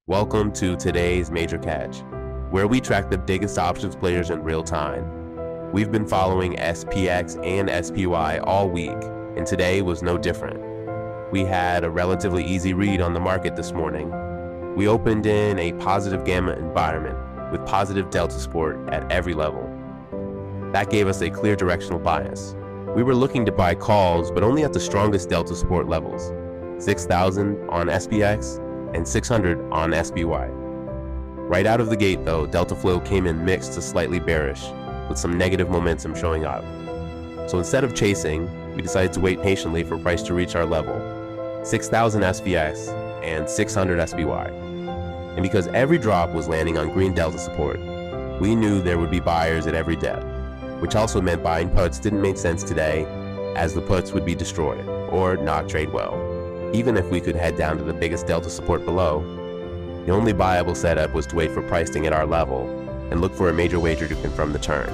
Welcome to today's Major Catch, where we track the biggest options players in real time. We've been following SPX and SPY all week, and today was no different. We had a relatively easy read on the market this morning. We opened in a positive gamma environment with positive delta support at every level. That gave us a clear directional bias. We were looking to buy calls, but only at the strongest delta support levels, 6,000 on SPX and 600 on SPY. Right out of the gate though, delta flow came in mixed to slightly bearish, with some negative momentum showing up. So instead of chasing, we decided to wait patiently for price to reach our level, 6,000 SPX and 600 SPY. And because every drop was landing on green delta support, we knew there would be buyers at every depth, which also meant buying puts didn't make sense today, as the puts would be destroyed or not trade well. Even if we could head down to the biggest delta support below, the only viable setup was to wait for pricing at our level and look for a major wager to confirm the turn.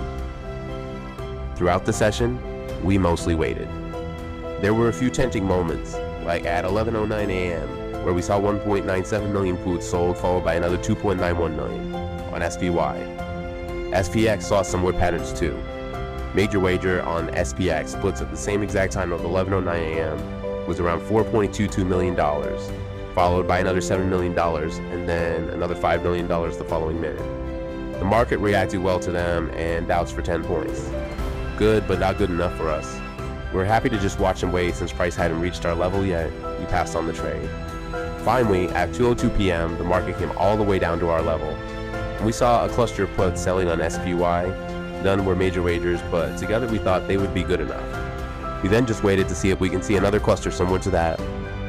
Throughout the session, we mostly waited. There were a few tempting moments, like at 11:09 a.m., where we saw 1.97 million puts sold, followed by another 2.91 million on SPY. SPX saw similar patterns too. Major wager on SPX puts at the same exact time of 11:09 a.m. was around $4.22 million, followed by another $7 million, and then another $5 million the following minute. The market reacted well to them and bounced for 10 points. Good, but not good enough for us. We're happy to just watch and wait since price hadn't reached our level yet. We passed on the trade. Finally, at 2:02 p.m., the market came all the way down to our level. And we saw a cluster of puts selling on SPY. None were major wagers, but together we thought they would be good enough. We then just waited to see if we can see another cluster similar to that,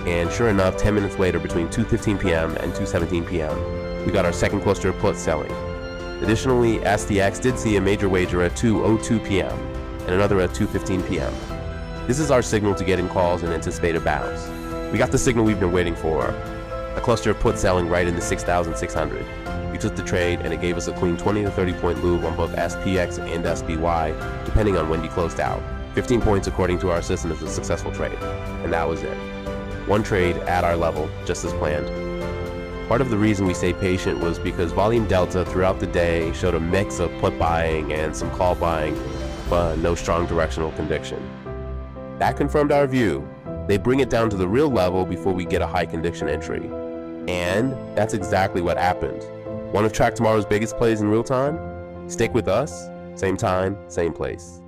and sure enough, 10 minutes later, between 2:15 p.m. and 2:17 p.m., we got our second cluster of puts selling. Additionally, SDX did see a major wager at 2:02 p.m. and another at 2:15 p.m. This is our signal to get in calls and anticipate a bounce. We got the signal we've been waiting for, a cluster of puts selling right into 6,600. We took the trade, and it gave us a clean 20 to 30 point move on both SPX and SPY, depending on when we closed out. 15 points according to our system is a successful trade, and that was it. One trade at our level, just as planned. Part of the reason we stayed patient was because volume delta throughout the day showed a mix of put buying and some call buying, but no strong directional conviction. That confirmed our view. They bring it down to the real level before we get a high conviction entry. And that's exactly what happened. Want to track tomorrow's biggest plays in real time? Stick with us, same time, same place.